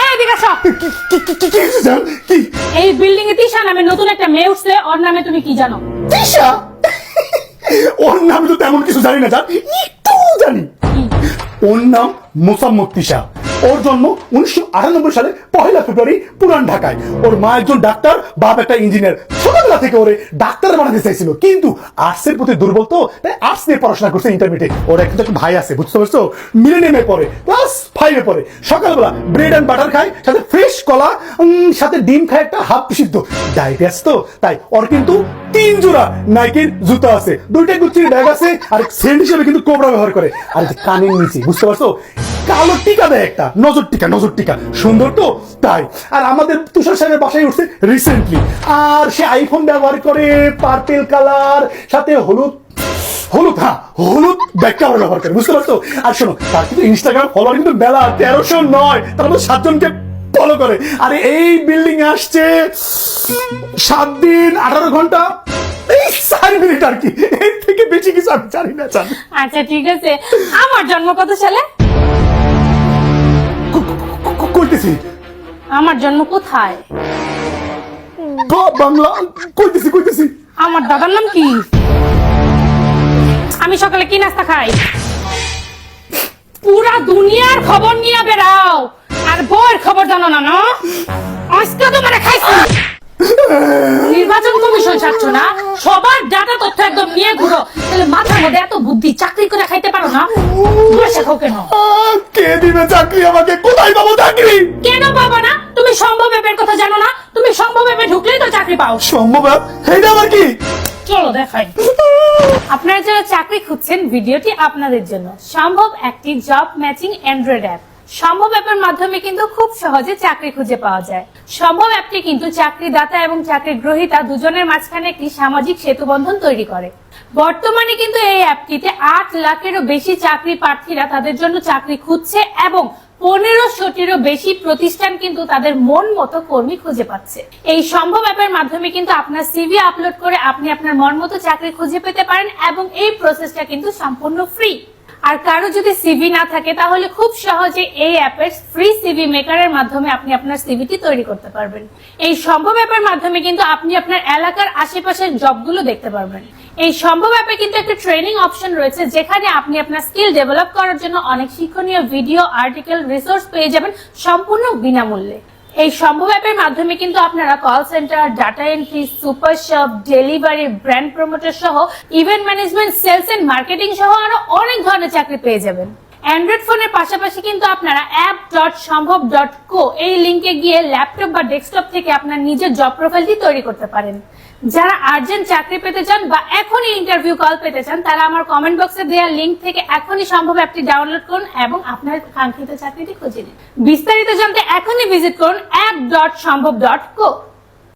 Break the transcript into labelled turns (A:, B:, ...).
A: এই এদিকে আসো।
B: কি
A: এই বিল্ডিং এ তিশা নামে নতুন একটা মেয়ে উঠছে, ওর নামে তুমি কি জানো?
B: তিশা? ওর নাম তো তেমন কিছু জানি না, জান একটু জানি।
A: কি?
B: ওর নাম মোসাম্মদ তিশা। ওর জন্ম 1998 সালে 1 ফেব্রুয়ারি পুরান ঢাকায়। ওর মা একজন ডাক্তার, বাপ একটা ইঞ্জিনিয়ার। ছোটবেলা থেকে ওরে ডাক্তার বানাতে চাইছিল, কিন্তু আর্টসের প্রতি দুর্বল তো, তাই আর্টস নিয়ে পড়াশোনা করছে ইন্টারমিডিয়েট। ওর একটা ভাই আছে, বুঝতে পারছো, মিলেনিয়ামে পড়ে, ক্লাস 5-এ পড়ে। সকালবেলা ব্রেড এন্ড বাটার খায়, সাথে ফ্রেশ কলা, সাথে ডিম খায় একটা হাফ সিদ্ধ। ডায়াবেটিস তো, তাই ওর কিন্তু 3 জোড়া নাইকির জুতা আছে, 2টা গুচ্ছির ব্যাগ আছে, আর সেন্ট হিসেবে কিন্তু কোবরা ব্যবহার করে। আর এই যে কানের নিচে, বুঝতে পারছো, কালো টিকা দেয় একটা, নজর টিকা সুন্দর তো তাই। আর আমাদের তুষার সাহেবের বাসায় উঠছে রিসেন্টলি, আর সে আইফোন ব্যবহার করে, পার্পেল কালার, সাথে হলুদ ব্যাগ কাভার ব্যবহার করে, বুঝতে পারছো। আর শোনো, তার কিন্তু ইনস্টাগ্রাম ফলোয়ার কিন্তু মেলা, 1300 নয়, তার মধ্যে 7 জনকে ফলো করে। আরে এই বিল্ডিং আসছে 7 দিন 18 ঘন্টা 4 মিনিট আর কি, এর থেকে বেশি কিছু আমি জানি না। জান
A: আচ্ছা ঠিক আছে, আমার জন্ম কত সালে?
B: কইতেছি
A: আমার জন্ম কোথায়?
B: বাংলা, কইতেছি।
A: আমার দাদার নাম কি? আমি সকালে কি নাস্তা খাই? পুরা দুনিয়ার খবর নিয়ে বেড়াও, আর বউয়ের খবর জানো না? না, আজকে তো মানে খাইছি। নির্বাচন কমিশন ছাড়ছ না, সবার ডাটা তথ্য একদম নিয়ে ঘুরো। তাহলে মাথার মধ্যে এত বুদ্ধি, চাকরি করে খাইতে পারো না? বসে খাও কেন?
B: কে দিবে চাকরি আমাকে? কোথায় পাবো চাকরি?
A: কেন পাবো না? তুমি সম্ভব অ্যাপের কথা জানো না? তুমি সম্ভব অ্যাপে ঢুকলেই তো চাকরি পাও।
B: সম্ভব? এটা আবার কি?
A: চলো দেখাই। আপনারা যারা চাকরি খুঁজছেন, ভিডিওটি আপনাদের জন্য। সম্ভব একটি জব ম্যাচিং অ্যান্ড্রয়েড অ্যাপ। সম্ভব অ্যাপের মাধ্যমে কিন্তু খুব সহজে চাকরি খুঁজে পাওয়া যায়। সম্ভব অ্যাপটি কিন্তু চাকরিদাতা এবং চাকরি গ্রহীতা দুজনের মাঝখানে একটি সামাজিক সেতুবন্ধন তৈরি করে। বর্তমানে কিন্তু এই অ্যাপটিতে 8 লাখেরও বেশি চাকরি প্রার্থীরা তাদের জন্য চাকরি খুঁজছে এবং 1500টিরও বেশি প্রতিষ্ঠান কিন্তু তাদের মন মতো কর্মী খুঁজে পাচ্ছে। এই সম্ভব অ্যাপের মাধ্যমে কিন্তু আপনার সিভি আপলোড করে আপনি আপনার মন মতো চাকরি খুঁজে পেতে পারেন, এবং এই প্রসেসটা কিন্তু সম্পূর্ণ ফ্রি। আর কারো যদি সিভি না থাকে, তাহলে খুব সহজে এই অ্যাপের ফ্রি সিভি মেকারের মাধ্যমে আপনি আপনার সিভিটি তৈরি করতে পারবেন। এই সম্ভব অ্যাপের মাধ্যমে কিন্তু আপনি আপনার এলাকার আশেপাশের জবগুলো দেখতে পারবেন। এই সম্ভব অ্যাপে কিন্তু একটা ট্রেনিং অপশন রয়েছে, যেখানে আপনি আপনার স্কিল ডেভেলপ করার জন্য অনেক শিক্ষণীয় ভিডিও, আর্টিকেল, রিসোর্স পেয়ে যাবেন সম্পূর্ণ বিনামূল্যে। এই সম্ভব অ্যাপের মাধ্যমে কিন্তু আপনারা call centre, data entry, super shop, delivery, brand promoter সহ event management, sales and marketing সহ আরো অনেক ধরনের চাকরি পেয়ে যাবেন। অ্যান্ড্রয়েড ফোনের পাশাপাশি কিন্তু আপনারা app.সম্ভব.co এই লিংকে গিয়ে ল্যাপটপ বা ডেস্কটপ থেকে আপনার নিজের জব প্রোফাইলটি তৈরি করতে পারেন। যারা আর্জেন্ট চাকরি পেতে চান বা এখনই ইন্টারভিউ কল পেতে চান, তারা আমার কমেন্ট বক্সে দেওয়া লিংক থেকে এখনই সম্ভব অ্যাপটি ডাউনলোড করুন এবং আপনার কাঙ্ক্ষিত চাকরিটি খুঁজে নিন। বিস্তারিত জানতে এখনই ভিজিট করুন app.সম্ভব.co।